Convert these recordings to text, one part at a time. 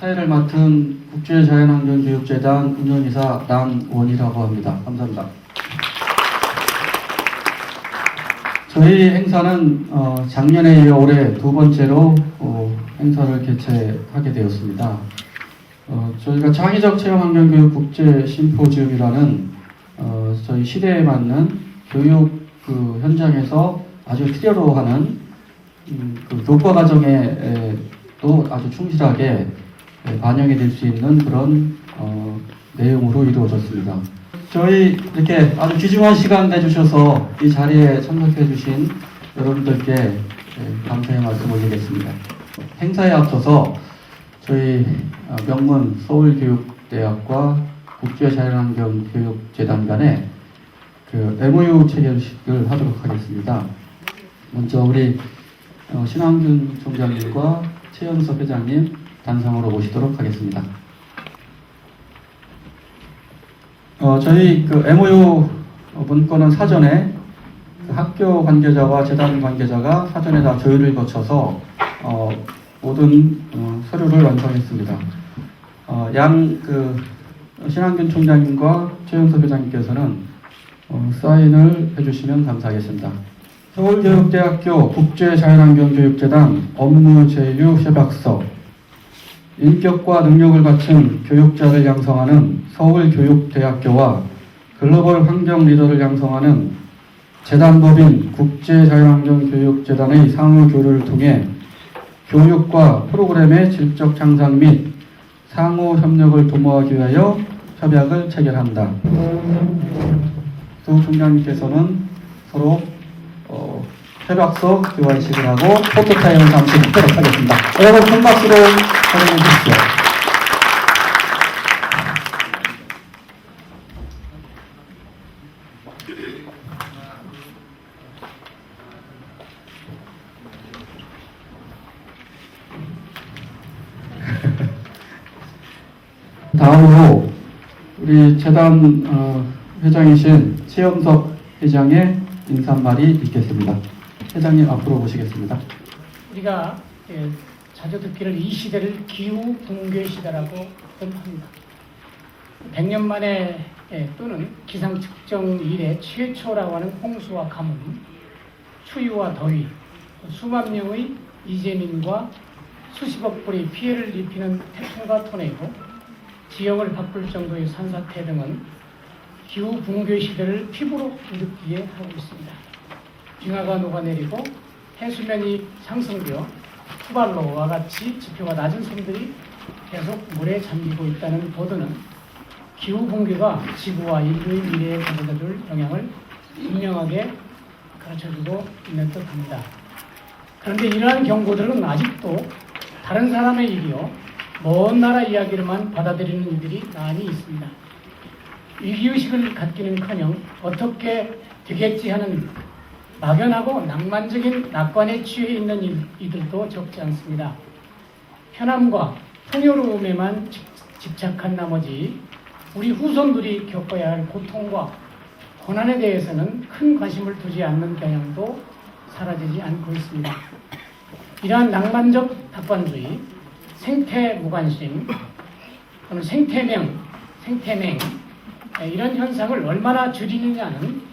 사회를 맡은 국제자연환경교육재단 운영이사 남원이라고 합니다. 감사합니다. 저희 행사는 작년에 이어 올해 두 번째로 행사를 개최하게 되었습니다. 저희가 창의적 체험환경교육 국제심포지움이라는 저희 시대에 맞는 교육 현장에서 아주 필요로 하는 교과 과정에 또 아주 충실하게 반영이 될 수 있는 그런 내용으로 이루어졌습니다. 저희 이렇게 아주 귀중한 시간 내주셔서 이 자리에 참석해 주신 여러분들께 감사의 말씀 올리겠습니다. 행사에 앞서서 저희 명문 서울교육대학과 국제자연환경교육재단 간에 MOU 체결식을 하도록 하겠습니다. 먼저 우리 신한균 총장님과 최연석 회장님 단상으로 모시도록 하겠습니다. 저희 MOU 문건은 사전에 학교 관계자와 재단 관계자가 사전에 다 조율을 거쳐서 모든 서류를 완성했습니다. 신한균 총장님과 최연석 회장님께서는 사인을 해주시면 감사하겠습니다. 서울교육대학교 국제자연환경교육재단 업무제휴 협약서. 인격과 능력을 갖춘 교육자를 양성하는 서울교육대학교와 글로벌 환경 리더를 양성하는 재단법인 국제자연환경교육재단의 상호교류를 통해 교육과 프로그램의 질적 향상 및 상호 협력을 도모하기 위하여 협약을 체결한다. 두 총장님께서는 서로 협약서 교환식을 하고 포토타임을 잠시 갖도록 하겠습니다. 여러분 큰 박수로 환영해 주십시오. 다음으로 우리 재단 회장이신 최연석 회장의 인사말이 있겠습니다. 회장님 앞으로 모시겠습니다. 우리가 자주 듣기를 이 시대를 기후 붕괴 시대라고 합니다. 100년 만에 또는 기상 측정 이래 최초라고 하는 홍수와 가뭄, 추위와 더위, 수만 명의 이재민과 수십억 불의 피해를 입히는 태풍과 토네이도, 지형을 바꿀 정도의 산사태 등은 기후 붕괴 시대를 피부로 느끼게 하고 있습니다. 빙하가 녹아내리고 해수면이 상승되어 투발로와 같이 지표가 낮은 섬들이 계속 물에 잠기고 있다는 보도는 기후 붕괴가 지구와 인류의 미래에 가져다줄 영향을 분명하게 가르쳐주고 있는 듯합니다. 그런데 이러한 경고들은 아직도 다른 사람의 일이요 먼 나라 이야기로만 받아들이는 이들이 많이 있습니다. 위기의식을 갖기는커녕 어떻게 되겠지 하는 막연하고 낭만적인 낙관에 취해 있는 이들도 적지 않습니다. 편함과 풍요로움에만 집착한 나머지 우리 후손들이 겪어야 할 고통과 고난에 대해서는 큰 관심을 두지 않는 경향도 사라지지 않고 있습니다. 이러한 낭만적 낙관주의, 생태무관심, 또는 생태맹 이런 현상을 얼마나 줄이느냐는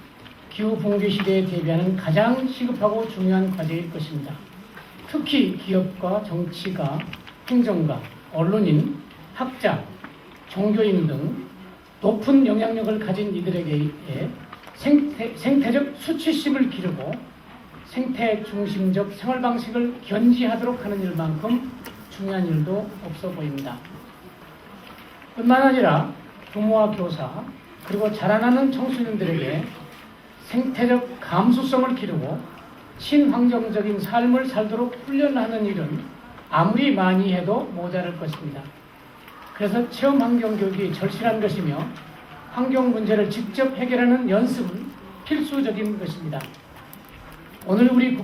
기후 붕괴 시대에 대비하는 가장 시급하고 중요한 과제일 것입니다. 특히 기업과 정치가, 행정가, 언론인, 학자, 종교인 등 높은 영향력을 가진 이들에게 생태적 수치심을 기르고 생태 중심적 생활 방식을 견지하도록 하는 일만큼 중요한 일도 없어 보입니다. 뿐만 아니라 부모와 교사 그리고 자라나는 청소년들에게 생태적 감수성을 기르고 친환경적인 삶을 살도록 훈련하는 일은 아무리 많이 해도 모자랄 것입니다. 그래서 체험환경교육이 절실한 것이며 환경 문제를 직접 해결하는 연습은 필수적인 것입니다. 오늘 우리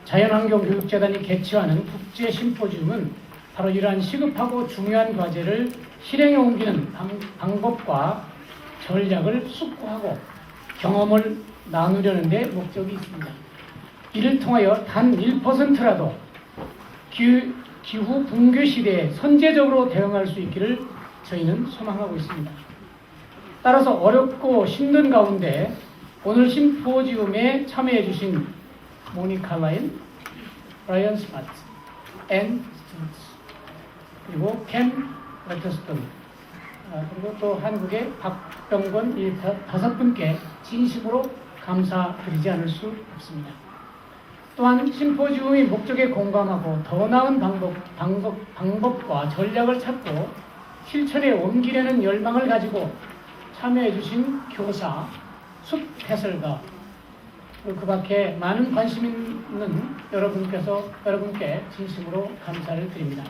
국제자연환경교육재단이 개최하는 국제심포지움은 바로 이러한 시급하고 중요한 과제를 실행에 옮기는 방법과 전략을 숙고하고 경험을 나누려는 데 목적이 있습니다. 이를 통하여 단 1%라도 기후 붕괴 시대에 선제적으로 대응할 수 있기를 저희는 소망하고 있습니다. 따라서 어렵고 힘든 가운데 오늘 심포지움에 참여해 주신 모니카 라인, 브라이언 스마트, 앤 스튜츠, 그리고 캠 레터스톤, 그리고 또 한국의 박병권 이 5분께 진심으로 감사드리지 않을 수 없습니다. 또한 심포지움의 목적에 공감하고 더 나은 방법과 전략을 찾고 실천에 옮기려는 열망을 가지고 참여해 주신 교사, 숲 해설가, 그 밖에 많은 관심 있는 여러분께 진심으로 감사를 드립니다.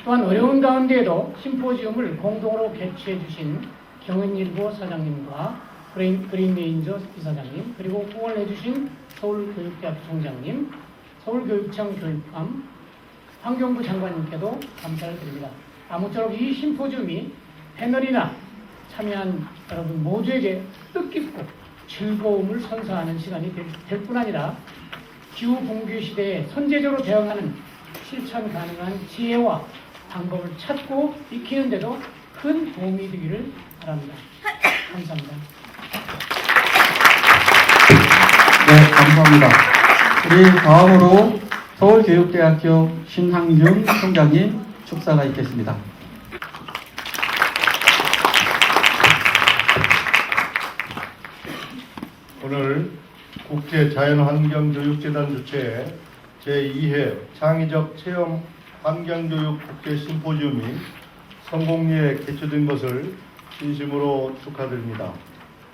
또한 어려운 가운데에도 심포지움을 공동으로 개최해 주신 경은일보 사장님과 그린레인저 이사장님, 그리고 후원해 주신 서울교육대학교 총장님, 서울교육청 교육감, 환경부 장관님께도 감사를 드립니다. 아무쪼록 이 심포지움이 패널이나 참여한 여러분 모두에게 뜻깊고 즐거움을 선사하는 시간이 될 뿐 아니라 기후 붕괴 시대에 선제적으로 대응하는 실천 가능한 지혜와 방법을 찾고 익히는 데도 큰 도움이 되기를 바랍니다. 감사합니다. 네, 감사합니다. 우리 다음으로 서울교육대학교 신항균 총장님 축사가 있겠습니다. 오늘 국제자연환경교육재단 주최의 제2회 창의적 체험 환경교육 국제심포지움이 성공리에 개최된 것을 진심으로 축하드립니다.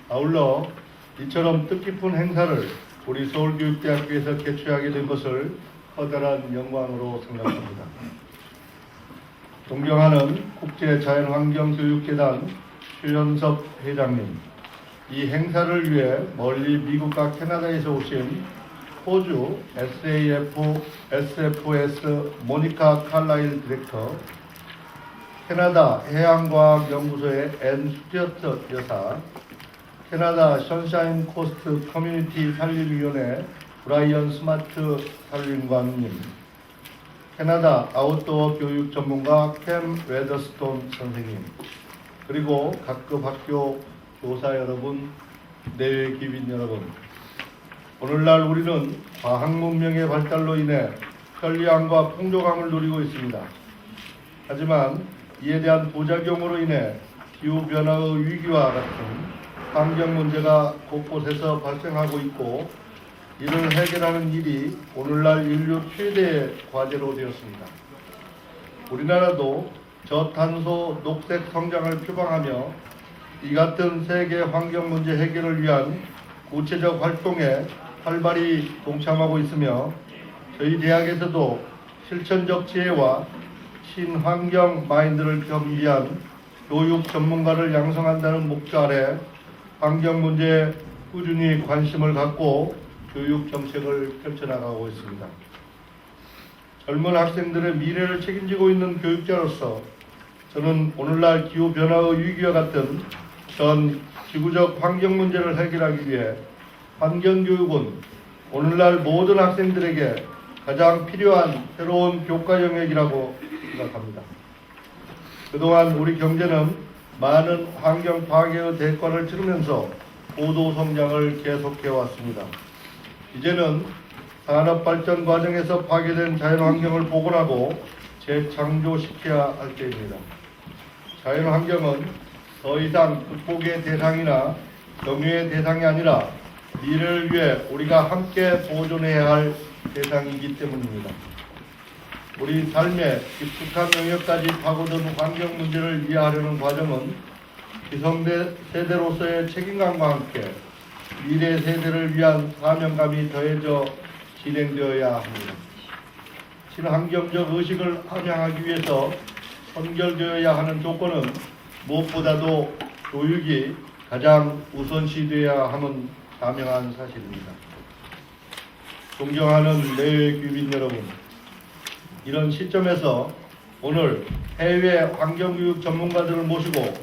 아울러 이처럼 뜻깊은 행사를 우리 서울교육대학교에서 개최하게 된 것을 커다란 영광으로 생각합니다. 존경하는 국제자연환경교육재단 최현섭 회장님, 이 행사를 위해 멀리 미국과 캐나다에서 오신 호주 SAFS 모니카 칼라일 디렉터, 캐나다 해양과학연구소의 앤 스튜어트 여사, 캐나다 션샤인 코스트 커뮤니티 산림위원회 브라이언 스마트 산림관님, 캐나다 아웃도어 교육 전문가 캠 웨더스톤 선생님, 그리고 각급 학교 교사 여러분, 내외 귀빈 여러분, 오늘날 우리는 과학 문명의 발달로 인해 편리함과 풍족함을 누리고 있습니다. 하지만 이에 대한 부작용으로 인해 기후변화의 위기와 같은 환경 문제가 곳곳에서 발생하고 있고, 이를 해결하는 일이 오늘날 인류 최대의 과제로 되었습니다. 우리나라도 저탄소 녹색 성장을 표방하며 이 같은 세계 환경 문제 해결을 위한 구체적 활동에 활발히 동참하고 있으며, 저희 대학에서도 실천적 지혜와 친환경 마인드를 겸비한 교육 전문가를 양성한다는 목표 아래 환경 문제에 꾸준히 관심을 갖고 교육 정책을 펼쳐나가고 있습니다. 젊은 학생들의 미래를 책임지고 있는 교육자로서 저는 오늘날 기후변화의 위기와 같은 전 지구적 환경 문제를 해결하기 위해 환경교육은 오늘날 모든 학생들에게 가장 필요한 새로운 교과 영역이라고 생각합니다. 그동안 우리 경제는 많은 환경 파괴의 대가를 치르면서 고도 성장을 계속해 왔습니다. 이제는 산업 발전 과정에서 파괴된 자연환경을 복원하고 재창조시켜야 할 때입니다. 자연환경은 더 이상 극복의 대상이나 경유의 대상이 아니라 미래를 위해 우리가 함께 보존해야 할 대상이기 때문입니다. 우리 삶의 깊숙한 영역까지 파고든 환경 문제를 이해하려는 과정은 기성세대로서의 책임감과 함께 미래 세대를 위한 사명감이 더해져 진행되어야 합니다. 친환경적 의식을 함양하기 위해서 선결되어야 하는 조건은 무엇보다도 교육이 가장 우선시되어야 하는 자명한 사실입니다. 존경하는 내외 귀빈 여러분, 이런 시점에서 오늘 해외 환경교육 전문가들을 모시고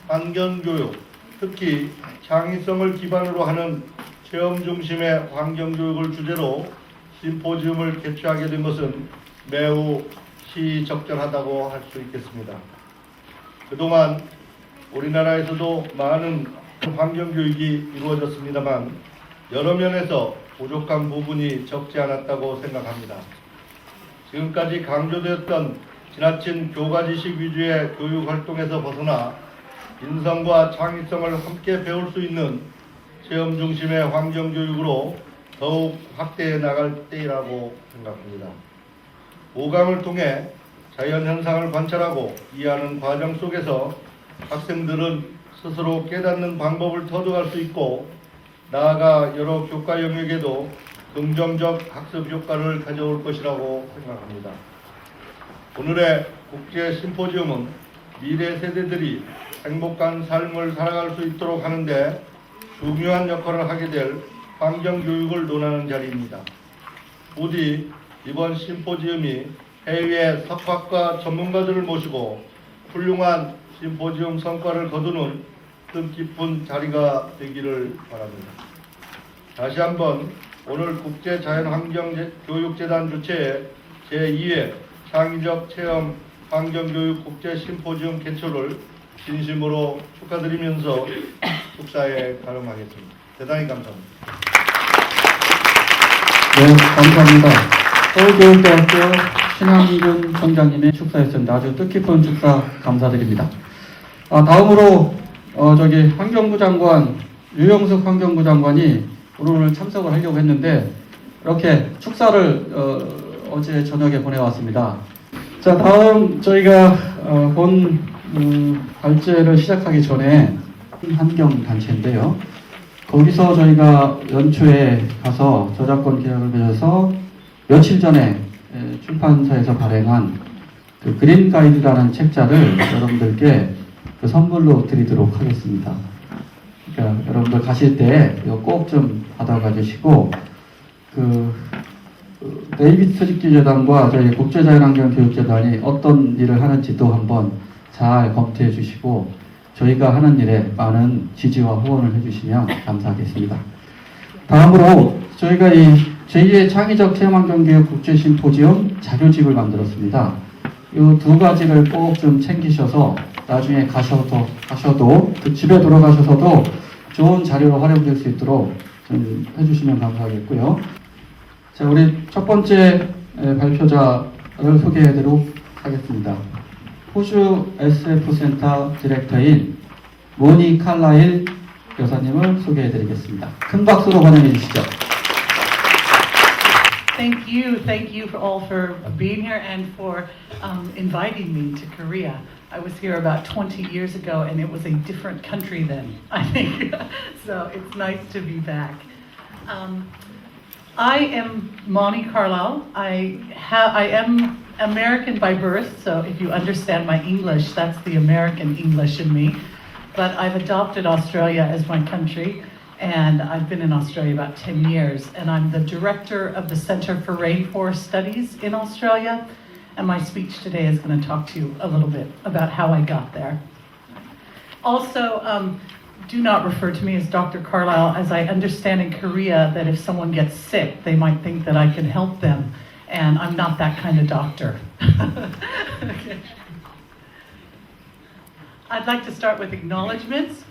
환경교육, 특히 창의성을 기반으로 하는 체험 중심의 환경교육을 주제로 심포지움을 개최하게 된 것은 매우 시적절하다고 할 수 있겠습니다. 그동안 우리나라에서도 많은 환경교육이 이루어졌습니다만 여러 면에서 부족한 부분이 적지 않았다고 생각합니다. 지금까지 강조되었던 지나친 교과지식 위주의 교육활동에서 벗어나 인성과 창의성을 함께 배울 수 있는 체험 중심의 환경교육으로 더욱 확대해 나갈 때이라고 생각합니다. 오감을 통해 자연현상을 관찰하고 이해하는 과정 속에서 학생들은 스스로 깨닫는 방법을 터득할 수 있고 나아가 여러 교과 영역에도 긍정적 학습 효과를 가져올 것이라고 생각합니다. 오늘의 국제 심포지움은 미래 세대들이 행복한 삶을 살아갈 수 있도록 하는데 중요한 역할을 하게 될 환경교육을 논하는 자리입니다. 부디 이번 심포지움이 해외 석학과 전문가들을 모시고 훌륭한 심포지움 성과를 거두는 뜻깊은 자리가 되기를 바랍니다. 다시 한번 오늘 국제자연환경교육재단 주최의 제2회 창의적 체험 환경교육 국제심포지움 개최를 진심으로 축하드리면서 축사에 가름하겠습니다. 대단히 감사합니다. 네, 감사합니다. 서울교육대학교 신한균 총장님의 축사였습니다. 아주 뜻깊은 축사 감사드립니다. 다음으로 환경부 장관 유영석 환경부 장관이 오늘 참석을 하려고 했는데 이렇게 축사를 어제 저녁에 보내왔습니다. 자, 다음 저희가 본 발제를 시작하기 전에 환경단체인데요. 거기서 저희가 연초에 가서 저작권 계약을 맺어서 며칠 전에 출판사에서 발행한 그 그린 가이드라는 책자를 여러분들께 그 선물로 드리도록 하겠습니다. 그러니까 여러분들 가실 때 이거 꼭 좀 받아가 주시고 데이비드 스리키 재단과 저희 국제자연환경교육재단이 어떤 일을 하는지도 한번 잘 검토해 주시고 저희가 하는 일에 많은 지지와 후원을 해주시면 감사하겠습니다. 다음으로 저희가 이 제2의 창의적 체험환경교육 국제심포지움 자료집을 만들었습니다. 이 두 가지를 꼭 좀 챙기셔서 나중에 가셔도 집에 돌아가셔서도 좋은 자료로 활용될 수 있도록 좀 해주시면 감사하겠고요. 자, 우리 첫 번째 발표자를 소개해드리도록 하겠습니다. 호주 SF 센터 디렉터인 모니 칼라일 여사님을 소개해드리겠습니다. 큰 박수로 환영해 주시죠. Thank you all for being here and for inviting me to Korea. I was here about 20 years ago and it was a different country then, I think. So it's nice to be back. I am Moni Carlisle. I am American by birth, so if you understand my English, that's the American English in me. But I've adopted Australia as my country, and I've been in Australia about 10 years, and I'm the director of the Center for Rainforest Studies in Australia, and my speech today is going to talk to you a little bit about how I got there. Also, do not refer to me as Dr. Carlisle, as I understand in Korea that if someone gets sick, they might think that I can help them, and I'm not that kind of doctor. Okay. I'd like to start with acknowledgements.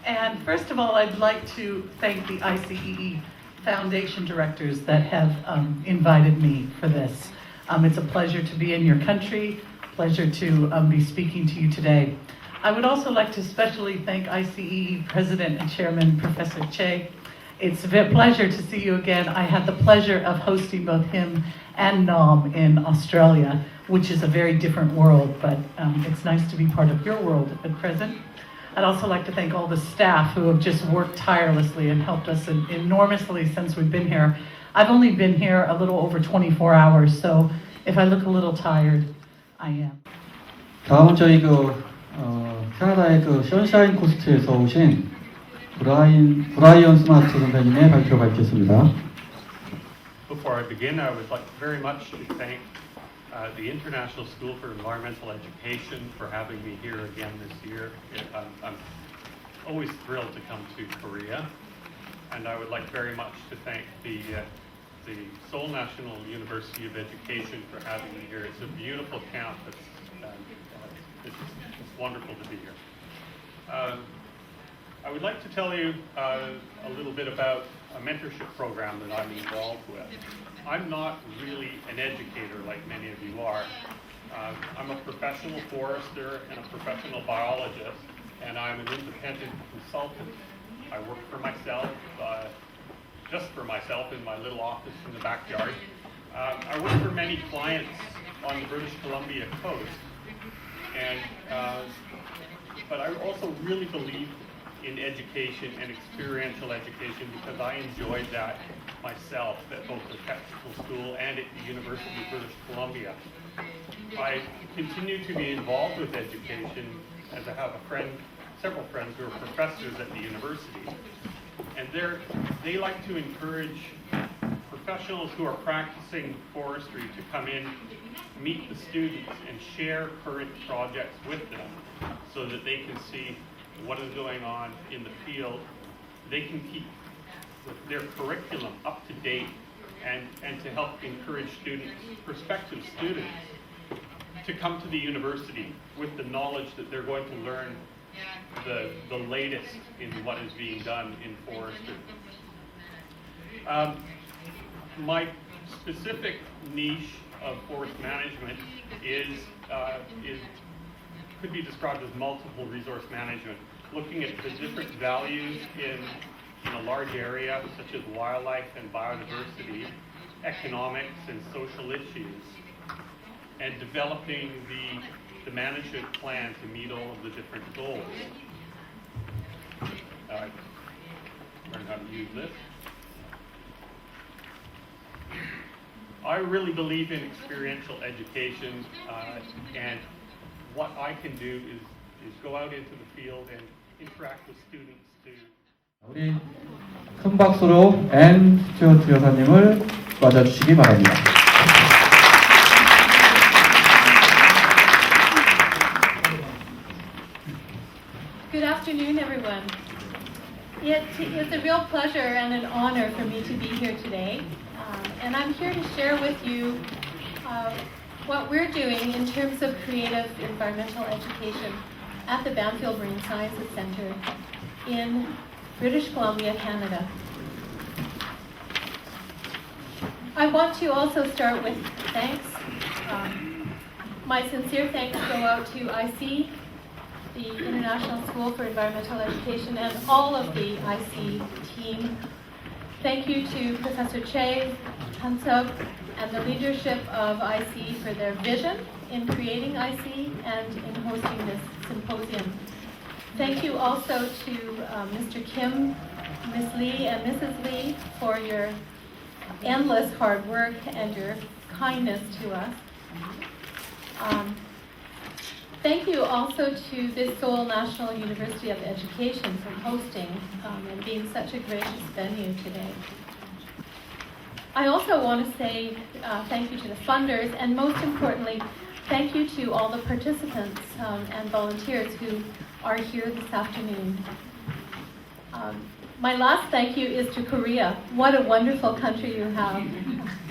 And first of all, I'd like to thank the ICEE Foundation directors that have invited me for this. It's a pleasure to be in your country, pleasure to be speaking to you today. I would also like to especially thank ICEE President and Chairman Professor Che. It's a pleasure to see you again. I had the pleasure of hosting both him and Nam in Australia, which is a very different world, but it's nice to be part of your world at present. I'd also like to thank all the staff who have just worked tirelessly and helped us enormously since we've been here. I've only been here a little over 24 hours, so if I look a little tired, I am. 다음은 저희 캐나다의 션샤인 코스트에서 오신 브라이언 스마트 선생님의 발표가 있겠습니다. Before I begin, I would like very much to thank the International School for Environmental Education for having me here again this year. I'm always thrilled to come to Korea, and I would like very much to thank the the Seoul National University of Education for having me here. It's a beautiful campus. It's wonderful to be here. I would like to tell you a little bit about a mentorship program that I'm involved with. I'm not really an educator like many of you are. I'm a professional forester and a professional biologist, and I'm an independent consultant. I work for myself, just for myself in my little office in the backyard. I work for many clients on the British Columbia coast, and but I also really believe in education and experiential education because I enjoyed that myself at both the technical school and at the University of British Columbia. I continue to be involved with education as I have several friends who are professors at the university, and they like to encourage professionals who are practicing forestry to come in, meet the students, and share current projects with them so that they can see what is going on in the field. They can keep their curriculum up to date and to help encourage students, prospective students, to come to the university with the knowledge that they're going to learn the latest in what is being done in forestry. My specific niche of forest management could be described as multiple resource management, looking at the different values in a large area such as wildlife and biodiversity, economics and social issues, and developing the management plan to meet all of the different goals. Learn how to use this. I really believe in experiential education, and what I can do is go out into the field and interact with students to 우리 큰 박수로 앤 스튜어트 여사님을 맞아주시기 바랍니다. Good afternoon, everyone. It's a real pleasure and an honor for me to be here today. And I'm here to share with you what we're doing in terms of creative environmental education at the Banfield Marine Sciences Centre in British Columbia, Canada. I want to also start with thanks. My sincere thanks go out to IC, the International School for Environmental Education, and all of the IC team. Thank you to Professor Che, Hansuk, and the leadership of IC for their vision in creating IC and in hosting this symposium. Thank you also to Mr. Kim, Ms. Lee, and Mrs. Lee for your endless hard work and your kindness to us. Thank you also to the Seoul National University of Education for hosting and being such a gracious venue today. I also want to say thank you to the funders, and most importantly, thank you to all the participants and volunteers who are here this afternoon. My last thank you is to Korea. What a wonderful country you have,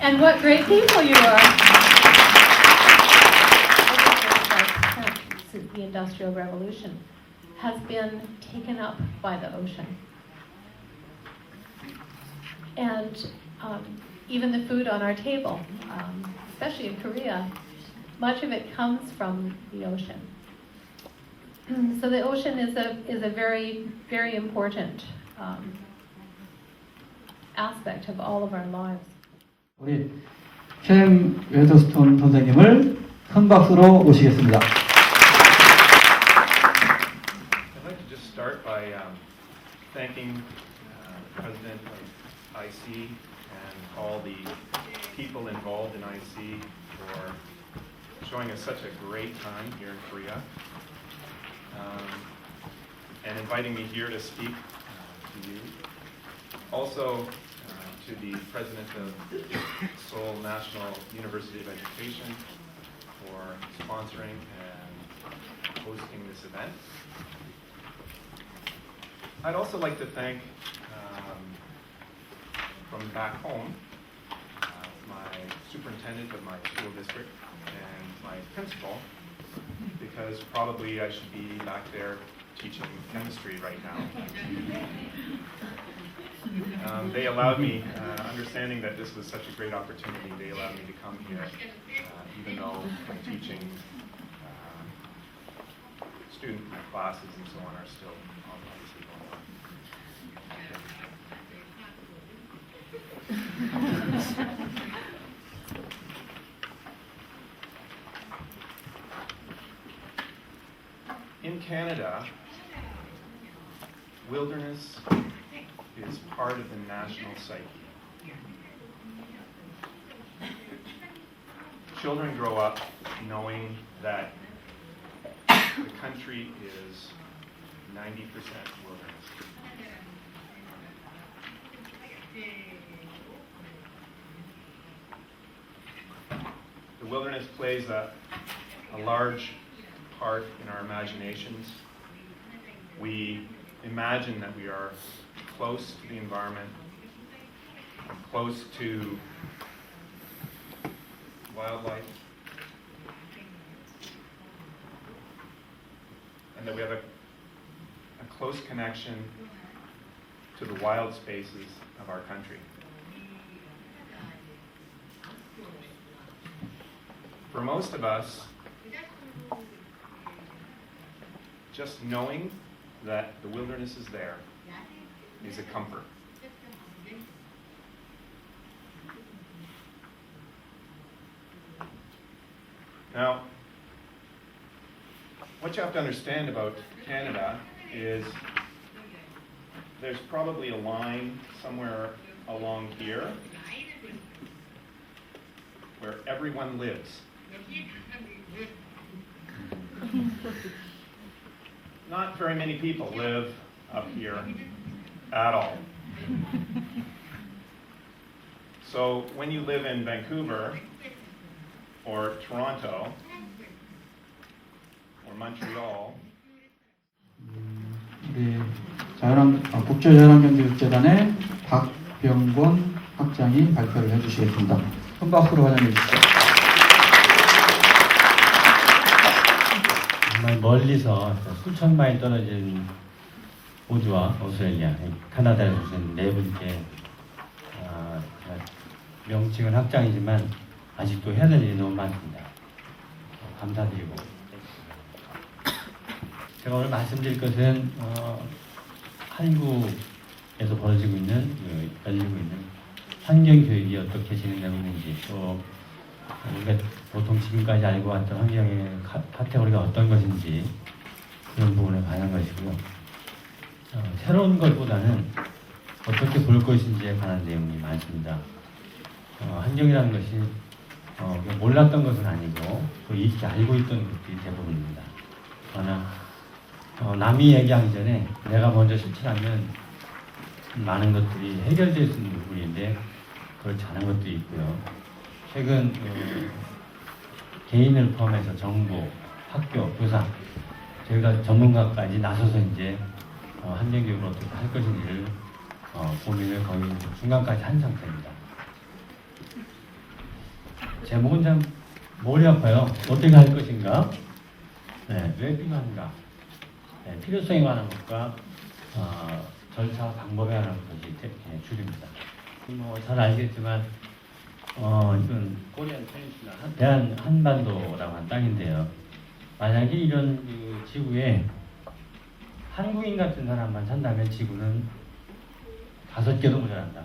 and what great people you are. Since the Industrial Revolution has been taken up by the ocean. And even the food on our table, especially in Korea, much of it comes from the ocean. So the ocean is a very, very important aspect of all of our lives. 우리 캠 웨더스톤 선생님을 큰 박수로 모시겠습니다. I'd like to just start by thanking the president of IC and all the people involved in IC for showing us such a great time here in Korea and inviting me here to speak to you. Also to the president of Seoul National University of Education for sponsoring and hosting this event. I'd also like to thank, from back home, my superintendent of my school district and my principal, because probably I should be back there teaching chemistry right now. They allowed me, understanding that this was such a great opportunity, they allowed me to come here, even though my teaching student classes and so on are still obviously going on. In Canada, wilderness is part of the national psyche. Children grow up knowing that the country is 90% wilderness. The wilderness plays a large part in our imaginations. We imagine that we are close to the environment, close to wildlife, and that we have a close connection to the wild spaces of our country. For most of us, just knowing that the wilderness is there is a comfort. Now, what you have to understand about Canada is there's probably a line somewhere along here where everyone lives. Not very many people live up here at all. So when you live in Vancouver or Toronto or Montreal, 우리 국제자연환경교육재단의 박병권 학장이 발표를 해주시겠습니다. 큰 박수로 환영해 주시죠. 정말 멀리서 수천 마일 떨어진 호주와 오스트레일리아, 캐나다에서 오신 네 분께 명칭은 학장이지만 아직도 해야 될 일이 너무 많습니다. 감사드리고 제가 오늘 말씀드릴 것은 한국에서 벌어지고 있는 열리고 있는 환경교육이 어떻게 진행되고 있는지 또 우리가 보통 지금까지 알고 왔던 환경의 카테고리가 어떤 것인지 그런 부분에 관한 것이고요. 새로운 것보다는 어떻게 볼 것인지에 관한 내용이 많습니다. 환경이라는 것이 몰랐던 것은 아니고 또 이렇게 알고 있던 것들이 대부분입니다. 그러나 남이 얘기하기 전에 내가 먼저 실천하면 많은 것들이 해결될 수 있는 부분인데 그렇지 않은 것도 있고요. 최근 개인을 포함해서 정부, 학교, 교사 저희가 전문가까지 나서서 이제 환경교육을 어떻게 할 것인지를 고민을 거의 중간까지 한 상태입니다. 제목은 참 머리 아파요. 어떻게 할 것인가? 네, 왜 필요한가? 네, 필요성에 관한 것과 절차 방법에 관한 것이 줄입니다. 잘 알겠지만 이건 코리안 페닌슐라 대한 한반도라고 한 땅인데요. 만약에 이런 지구에 한국인 같은 사람만 산다면 지구는 5개도 모자란다.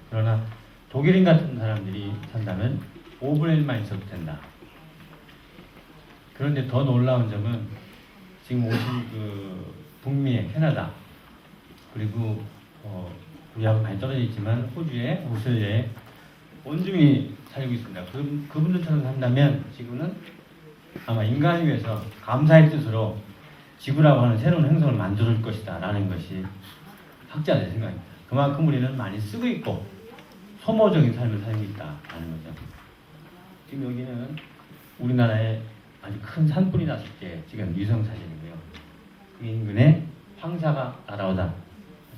그러나 독일인 같은 사람들이 산다면 5분의 1만 있어도 된다. 그런데 더 놀라운 점은 지금 오신 북미의 캐나다 그리고 우리하고 많이 떨어져 있지만 호주에 오스트레일리아에 온종일 살고 있습니다. 그분들처럼 산다면 지구는 아마 인간을 위해서 감사의 뜻으로 지구라고 하는 새로운 행성을 만들 것이다 라는 것이 학자들의 생각입니다. 그만큼 우리는 많이 쓰고 있고 소모적인 삶을 살고 있다라는 거죠. 지금 여기는 우리나라에 아주 큰 산불이 났을 때 찍은 위성 사진이고요. 그 인근에 황사가 날아오다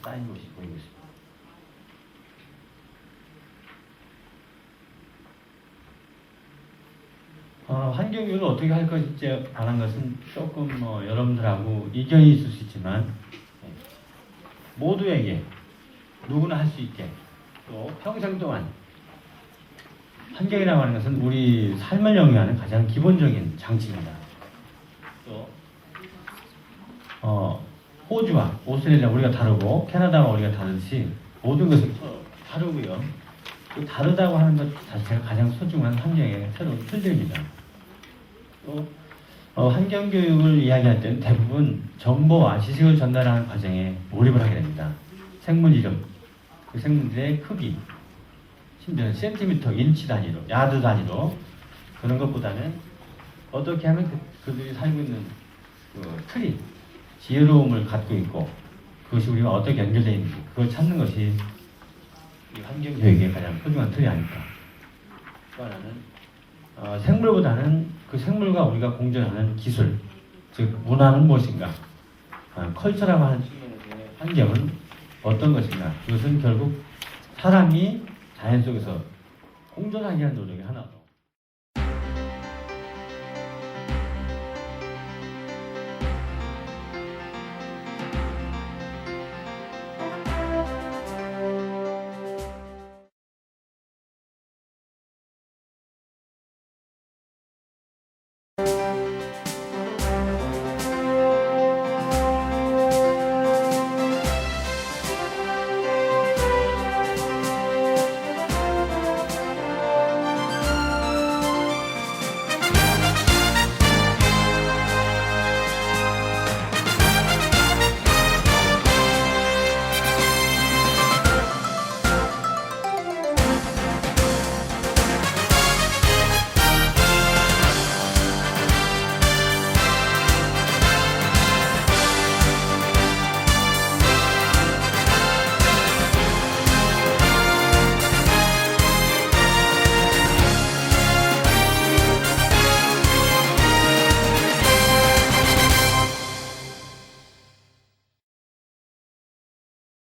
쌓인 곳이 보이고 있습니다. 환경교육을 어떻게 할 것인지에 관한 것은 조금 여러분들하고 이견이 있을 수 있지만 모두에게 누구나 할 수 있게 또 평생 동안 환경이라고 하는 것은 우리 삶을 영위하는 가장 기본적인 장치입니다. 또 호주와 오스트레일리아 우리가 다르고 캐나다와 우리가 다르듯이 모든 것은 다르고요. 그 다르다고 하는 것 자체가 가장 소중한 환경의 새로운 틀들입니다. 또 환경교육을 이야기할 때는 대부분 정보와 지식을 전달하는 과정에 몰입을 하게 됩니다. 생물 이름, 그 생물들의 크기, 심지어는 센티미터, 인치 단위로, 야드 단위로 그런 것보다는 어떻게 하면 그들이 살고 있는 그 틀이 지혜로움을 갖고 있고 그것이 우리가 어떻게 연결되어 있는지 그걸 찾는 것이 이 환경교육의 가장 소중한 틀이 아닐까. 또 하나는 생물보다는 그 생물과 우리가 공존하는 기술, 즉 문화는 무엇인가, 컬처라고 하는 측면에서의 환경은 어떤 것인가. 그것은 결국 사람이 자연 속에서 공존하기 위한 노력의 하나로